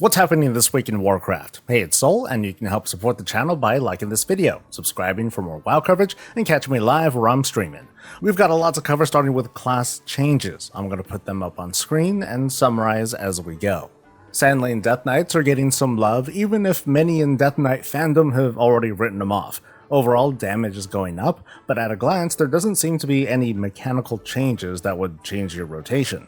What's happening this week in Warcraft? Hey, it's Soul, and you can help support the channel by liking this video, subscribing for more WoW coverage, and catching me live where I'm streaming. We've got a lot to cover starting with class changes. I'm going to put them up on screen and summarize as we go. Sandlane Death Knights are getting some love, even if many in Death Knight fandom have already written them off. Overall, damage is going up, but at a glance, there doesn't seem to be any mechanical changes that would change your rotation.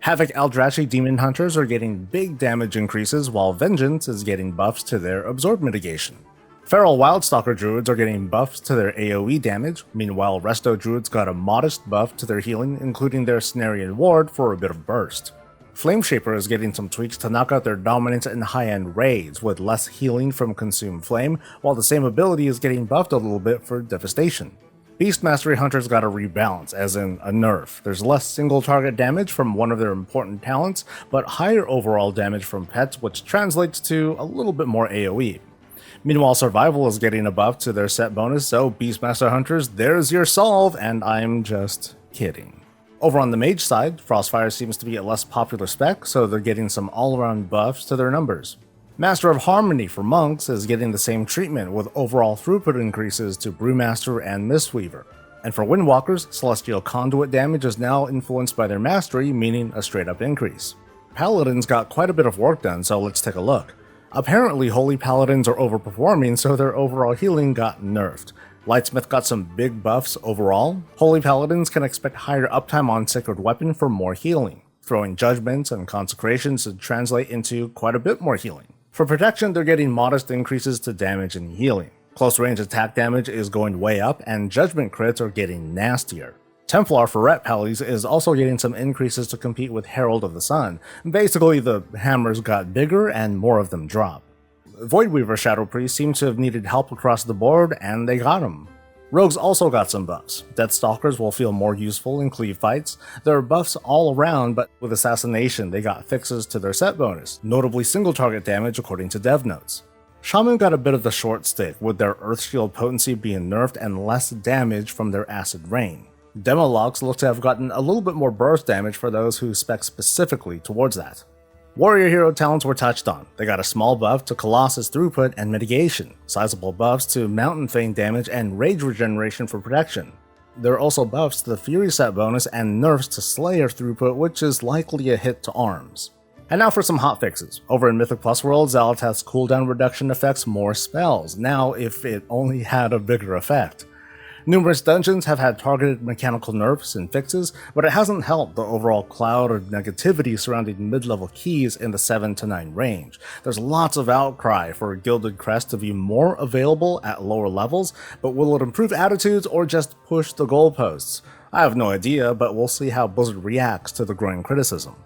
Havoc Eldrazi Demon Hunters are getting big damage increases, while Vengeance is getting buffs to their Absorb mitigation. Feral Wildstalker Druids are getting buffs to their AoE damage, meanwhile Resto Druids got a modest buff to their healing, including their Cenarian Ward for a bit of burst. Flameshaper is getting some tweaks to knock out their dominance in high-end raids, with less healing from Consume Flame, while the same ability is getting buffed a little bit for Devastation. Beast Mastery Hunters got a rebalance, as in a nerf. There's less single target damage from one of their important talents, but higher overall damage from pets, which translates to a little bit more AoE. Meanwhile, Survival is getting a buff to their set bonus, so Beastmaster Hunters, there's your solve, and I'm just kidding. Over on the mage side, Frostfire seems to be a less popular spec, so they're getting some all-around buffs to their numbers. Master of Harmony for monks is getting the same treatment, with overall throughput increases to Brewmaster and Mistweaver. And for Windwalkers, Celestial Conduit damage is now influenced by their mastery, meaning a straight up increase. Paladins got quite a bit of work done, so let's take a look. Apparently Holy Paladins are overperforming, so their overall healing got nerfed. Lightsmith got some big buffs overall. Holy Paladins can expect higher uptime on Sacred Weapon for more healing. Throwing Judgments and Consecrations to translate into quite a bit more healing. For protection, they're getting modest increases to damage and healing. Close range attack damage is going way up, and Judgment crits are getting nastier. Templar for Ret Pallies is also getting some increases to compete with Herald of the Sun. Basically, the hammers got bigger and more of them drop. Voidweaver Shadow Priest seem to have needed help across the board, and they got them. Rogues also got some buffs. Deathstalkers will feel more useful in cleave fights. There are buffs all around, but with Assassination they got fixes to their set bonus, notably single target damage according to dev notes. Shaman got a bit of the short stick, with their Earthshield potency being nerfed and less damage from their Acid Rain. Demolocks look to have gotten a little bit more burst damage for those who spec specifically towards that. Warrior hero talents were touched on. They got a small buff to Colossus throughput and mitigation, sizable buffs to Mountain Fang damage and rage regeneration for protection. There are also buffs to the Fury set bonus and nerfs to Slayer throughput, which is likely a hit to arms. And now for some hotfixes. Over in Mythic Plus World, Xal'atath's cooldown reduction affects more spells, now if it only had a bigger effect. Numerous dungeons have had targeted mechanical nerfs and fixes, but it hasn't helped the overall cloud of negativity surrounding mid-level keys in the 7 to 9 range. There's lots of outcry for a Gilded Crest to be more available at lower levels, but will it improve attitudes or just push the goalposts? I have no idea, but we'll see how Blizzard reacts to the growing criticism.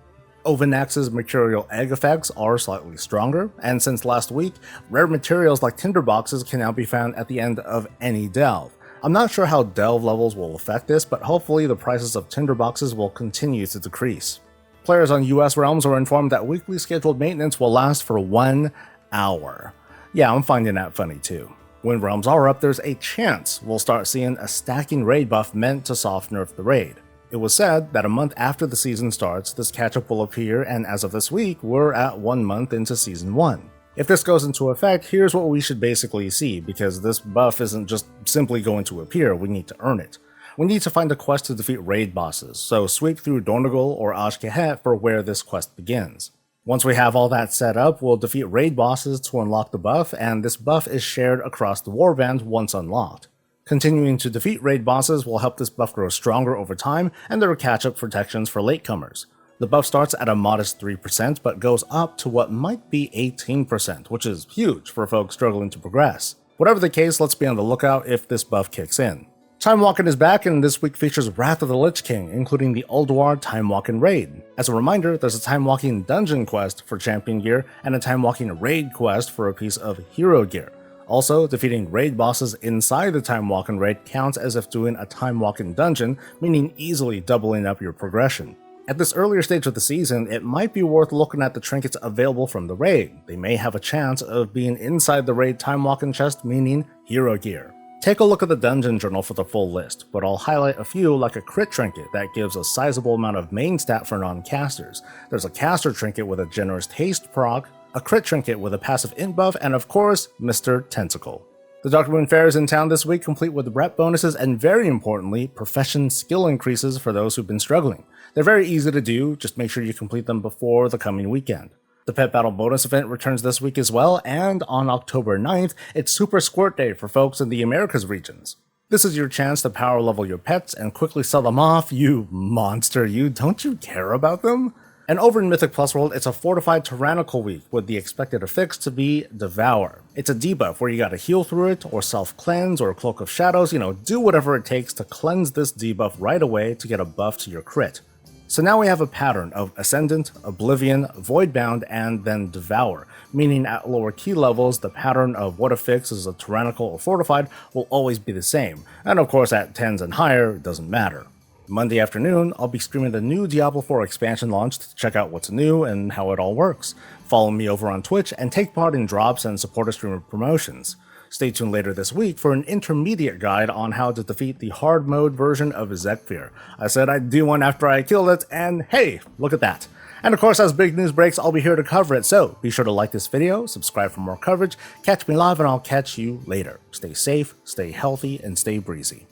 Ovanax's Mercurial Egg effects are slightly stronger, and since last week, rare materials like tinderboxes can now be found at the end of any delve. I'm not sure how delve levels will affect this, but hopefully the prices of tinderboxes will continue to decrease. Players on US realms are informed that weekly scheduled maintenance will last for 1 hour. Yeah, I'm finding that funny too. When realms are up, there's a chance we'll start seeing a stacking raid buff meant to soft nerf the raid. It was said that a month after the season starts, this catch-up will appear, and as of this week, we're at 1 month into Season 1. If this goes into effect, here's what we should basically see, because this buff isn't just simply going to appear, we need to earn it. We need to find a quest to defeat raid bosses, so sweep through Dornagol or Azj-Kahet for where this quest begins. Once we have all that set up, we'll defeat raid bosses to unlock the buff, and this buff is shared across the warband once unlocked. Continuing to defeat raid bosses will help this buff grow stronger over time, and there are catch-up protections for latecomers. The buff starts at a modest 3%, but goes up to what might be 18%, which is huge for folks struggling to progress. Whatever the case, let's be on the lookout if this buff kicks in. Timewalking is back, and this week features Wrath of the Lich King, including the Ulduar Timewalking Raid. As a reminder, there's a Timewalking Dungeon quest for Champion Gear, and a Timewalking Raid quest for a piece of Hero Gear. Also, defeating raid bosses inside the Timewalking Raid counts as if doing a Timewalking Dungeon, meaning easily doubling up your progression. At this earlier stage of the season, it might be worth looking at the trinkets available from the raid. They may have a chance of being inside the raid Timewalking chest, meaning Hero Gear. Take a look at the Dungeon Journal for the full list, but I'll highlight a few like a crit trinket that gives a sizable amount of main stat for non-casters. There's a caster trinket with a generous haste proc, a crit trinket with a passive int buff, and of course, Mr. Tentacle. The Dark Moon Fair is in town this week, complete with rep bonuses and, very importantly, profession skill increases for those who've been struggling. They're very easy to do, just make sure you complete them before the coming weekend. The Pet Battle bonus event returns this week as well, and on October 9th, it's Super Squirt Day for folks in the Americas regions. This is your chance to power level your pets and quickly sell them off. You monster, you. Don't you care about them? And over in Mythic Plus World, it's a Fortified Tyrannical week with the expected affix to be Devour. It's a debuff where you gotta heal through it, or self-cleanse, or Cloak of Shadows, do whatever it takes to cleanse this debuff right away to get a buff to your crit. So now we have a pattern of Ascendant, Oblivion, Voidbound, and then Devour, meaning at lower key levels, the pattern of what affixes a Tyrannical or Fortified will always be the same, and of course at 10s and higher, it doesn't matter. Monday afternoon, I'll be streaming the new Diablo 4 expansion launch to check out what's new and how it all works. Follow me over on Twitch and take part in drops and supporter streamer promotions. Stay tuned later this week for an intermediate guide on how to defeat the hard mode version of Zekfir. I said I'd do one after I killed it, and hey, look at that. And of course, as big news breaks, I'll be here to cover it, so be sure to like this video, subscribe for more coverage, catch me live, and I'll catch you later. Stay safe, stay healthy, and stay breezy.